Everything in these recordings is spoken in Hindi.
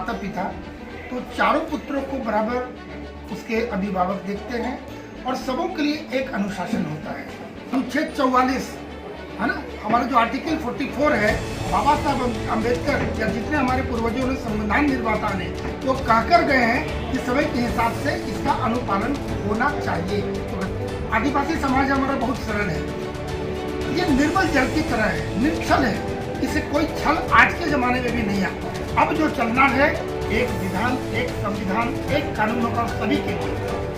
माता पिता, तो चारों पुत्रों को बराबर उसके अभिभावक देखते हैं और सबों के लिए एक अनुशासन होता है। अनुच्छेद 44 है ना, हमारा जो आर्टिकल 44 है, बाबा साहब अम्बेडकर या जितने हमारे पूर्वजों ने, संविधान निर्माता ने, वो कहकर गए हैं कि समय के हिसाब से इसका अनुपालन होना चाहिए। तो आदिवासी समाज हमारा बहुत सरल है, ये निर्मल जल की तरह है, निर्छल है, इसे कोई छल आज के जमाने में भी नहीं आता। अब जो चलना है, एक विधान, एक संविधान, एक कानून होगा सभी के लिए।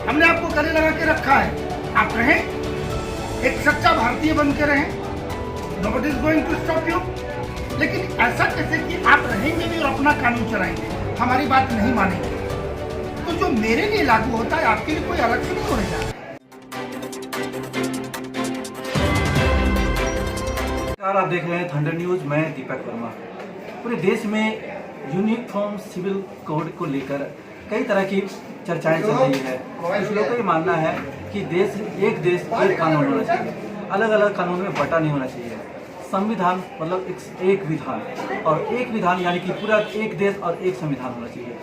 हमने आपको गले लगा के रखा है, आप रहें, एक सच्चा भारतीय बन के रहें, nobody is going to stop you। लेकिन ऐसा कैसे कि आप रहेंगे भी और अपना कानून चलाएंगे, हमारी बात नहीं मानेंगे, तो जो मेरे लिए लागू होता है आपके लिए कोई अलग से नहीं होने जा रहा है। आप देख रहे हैं थंडर न्यूज, मैं दीपक वर्मा। पूरे देश में यूनिफॉर्म सिविल कोड को लेकर कई तरह की चर्चाएं चल रही है। कुछ लोगों का ये मानना है कि एक देश एक कानून होना चाहिए, अलग अलग कानून में बटा नहीं होना चाहिए। संविधान मतलब एक विधान, और एक विधान यानी कि पूरा एक देश और एक संविधान होना चाहिए।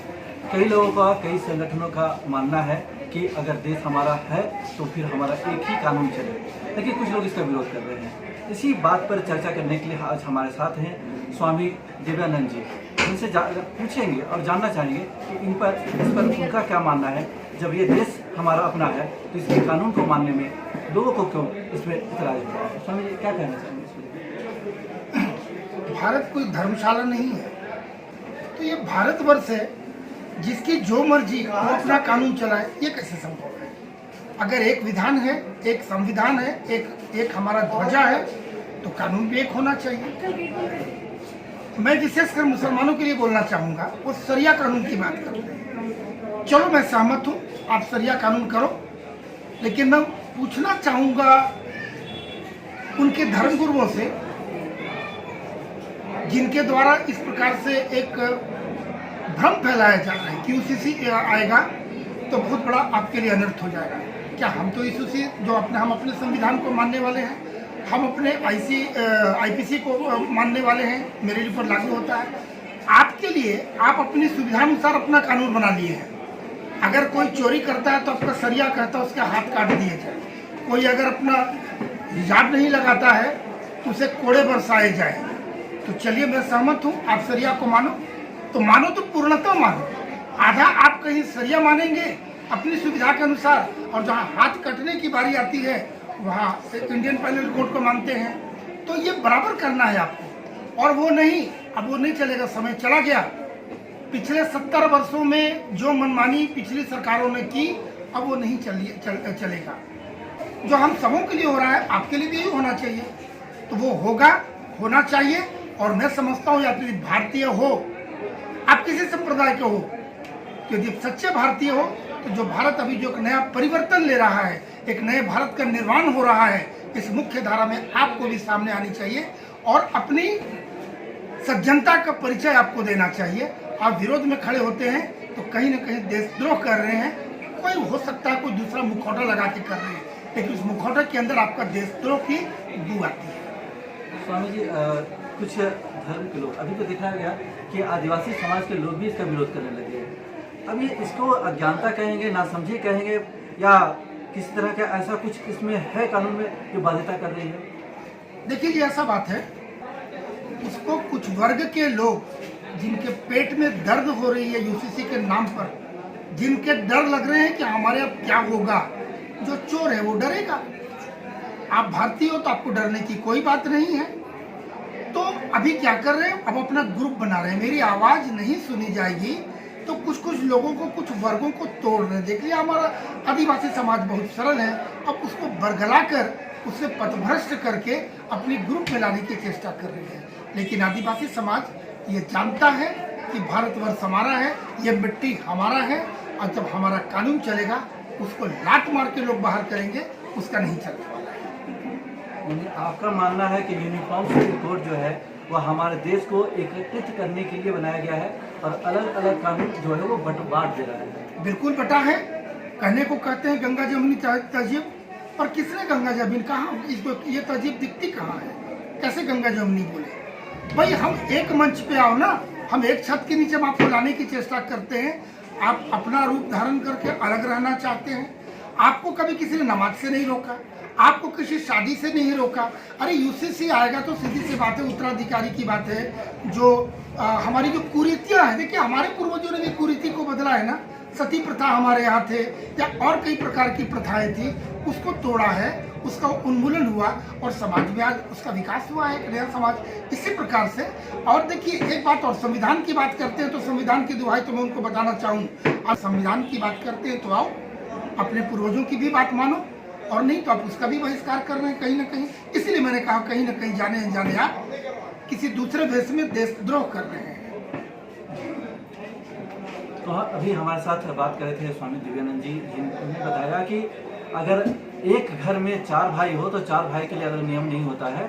कई लोगों का, कई संगठनों का मानना है कि अगर देश हमारा है तो फिर हमारा एक ही कानून चले, लेकिन कुछ लोग इसका विरोध कर रहे हैं। इसी बात पर चर्चा करने के लिए आज हमारे साथ हैं स्वामी दिव्यानंद जी। उनसे पूछेंगे और जानना चाहेंगे कि इस पर उनका क्या मानना है। जब ये देश हमारा अपना है तो इसके कानून को मानने में लोगों को क्यों इसमें इतराज हो रहा है? स्वामी जी क्या कहना चाहेंगे इस पर? भारत कोई धर्मशाला नहीं है, तो ये भारतवर्ष है, जिसकी जो मर्जी वो अपना कानून चलाए, ये कैसे संभव है? अगर एक विधान है, एक संविधान है, एक हमारा ध्वजा है, तो कानून भी एक होना चाहिए। मैं विशेषकर मुसलमानों के लिए बोलना चाहूँगा, वो शरिया कानून की बात करते हैं। चलो मैं सहमत हूँ, आप शरिया कानून करो, लेकिन मैं पूछना चाहूँगा उनके धर्मगुरुओं से, जिनके द्वारा इस प्रकार से एक भ्रम फैलाया जा रहा है कि यूसीसी आएगा तो बहुत बड़ा आपके लिए अनर्थ हो जाएगा। क्या हम तो यूसीसी हम अपने संविधान को मानने वाले हैं, हम अपने आईपीसी को मानने वाले हैं, मेरे लिए पर लागू होता है। आपके लिए आप अपनी सुविधानुसार अपना कानून बना लिए हैं। अगर कोई चोरी करता है तो आपका शरिया कहता है उसके हाथ काट दिए जाए। कोई अगर अपना हिजाब नहीं लगाता है तो उसे कोड़े बरसाए जाए। तो चलिए मैं सहमत हूँ, आप शरिया को मानो तो मानो, तो पूर्णतः मानो। आधा आप कहीं शरिया मानेंगे अपनी सुविधा के अनुसार, और जहाँ हाथ कटने की बारी आती है वहाँ इंडियन पेनल कोड को मानते हैं। तो ये बराबर करना है आपको, और वो नहीं, अब वो नहीं चलेगा, समय चला गया। पिछले 70 वर्षों में जो मनमानी पिछली सरकारों ने की, अब वो नहीं चलेगा। जो हम सबों के लिए हो रहा है, आपके लिए भी यही होना चाहिए, तो वो होना चाहिए। और मैं समझता हूँ, आप यदि भारतीय हो, आप किसी संप्रदाय के हो, यदि सच्चे भारतीय हो, तो जो भारत अभी जो एक नया परिवर्तन ले रहा है, एक नए भारत का निर्माण हो रहा है, इस मुख्य धारा में आपको भी सामने आनी चाहिए और अपनी सज्जनता का परिचय आपको देना चाहिए। आप विरोध में खड़े होते हैं तो कहीं ना कहीं देशद्रोह कर रहे हैं। कोई हो सकता है कोई दूसरा मुखौटा लगा के कर रहे हैं, लेकिन उस मुखौटा के अंदर आपका देशद्रोह की बू आती है। स्वामी जी, कुछ धर्म के लोग, अभी तो देखा गया कि आदिवासी समाज के लोग भी इसका विरोध करने लगे हैं। अब ये इसको अज्ञानता कहेंगे, नासमझी कहेंगे, या किस तरह का ऐसा कुछ इसमें है कानून में जो बाध्यता कर रही है? देखिए ये ऐसा बात है, उसको कुछ वर्ग के लोग जिनके पेट में दर्द हो रही है यूसीसी के नाम पर, जिनके डर लग रहे हैं कि हमारे अब क्या होगा, जो चोर है वो डरेगा। आप भारतीय हो तो आपको डरने की कोई बात नहीं है। तो अभी क्या कर रहे हैं, अब अपना ग्रुप बना रहे हैं। मेरी आवाज नहीं सुनी जाएगी तो कुछ लोगों को, कुछ वर्गों को तोड़ रहे हैं। देखिए हमारा आदिवासी समाज बहुत सरल है, अब उसको बरगला कर, उससे पथभ्रष्ट करके अपनी ग्रुप में लाने की चेष्टा कर रही है। लेकिन आदिवासी समाज ये जानता है कि भारतवर्ष हमारा है, ये मिट्टी हमारा है, और जब हमारा कानून चलेगा उसको लात मार के लोग बाहर करेंगे, उसका नहीं चलने वाला है। आपका मानना है कि यूनिफॉर्म सिविल कोड जो है वह हमारे देश को एकत्रित करने के लिए बनाया गया है और अलग अलग कानून जो है वो बांट दे रहा है? बिल्कुल बटा है। कहने को कहते हैं गंगा जमुनी तहजीब, पर किसने गंगा जमुनी कहा? इसको ये तहजीब दिखती कहाँ है? कैसे गंगा जमुनी बोले? भाई हम एक मंच पे आओ ना, हम एक छत के नीचे आपको लाने की चेष्टा करते हैं, आप अपना रूप धारण करके अलग रहना चाहते हैं। आपको कभी किसी ने नमाज से नहीं रोका, आपको किसी शादी से नहीं रोका। अरे यूसीसी आएगा तो सीधी सी बात है, उत्तराधिकारी की बात है। जो हमारी जो कुरीतियाँ हैं, देखिए हमारे पूर्वजों ने भी कुरीति को बदला है ना। सती प्रथा हमारे यहाँ थे या और कई प्रकार की प्रथाएं थी, उसको तोड़ा है, उसका उन्मूलन हुआ और समाज में आज उसका विकास हुआ है, एक नया समाज। इसी प्रकार से और देखिए एक बात और, संविधान की बात करते हैं तो संविधान की दुहाई तो मैं उनको बताना चाहूँ, आप संविधान की बात करते हैं तो आओ अपने पूर्वजों की भी बात मानो, और नहीं तो आप उसका भी बहिष्कार कर रहे हैं कहीं ना कहीं। इसलिए मैंने कहा कहीं ना कहीं जाने अनजाने आप किसी दूसरे देश में देशद्रोह कर रहे हैं। तो अभी हमारे साथ बात कर रहे थे स्वामी दिव्यानंद जी, जिन्होंने बताया कि अगर एक घर में 4 भाई हो तो 4 भाई के लिए अगर नियम नहीं होता है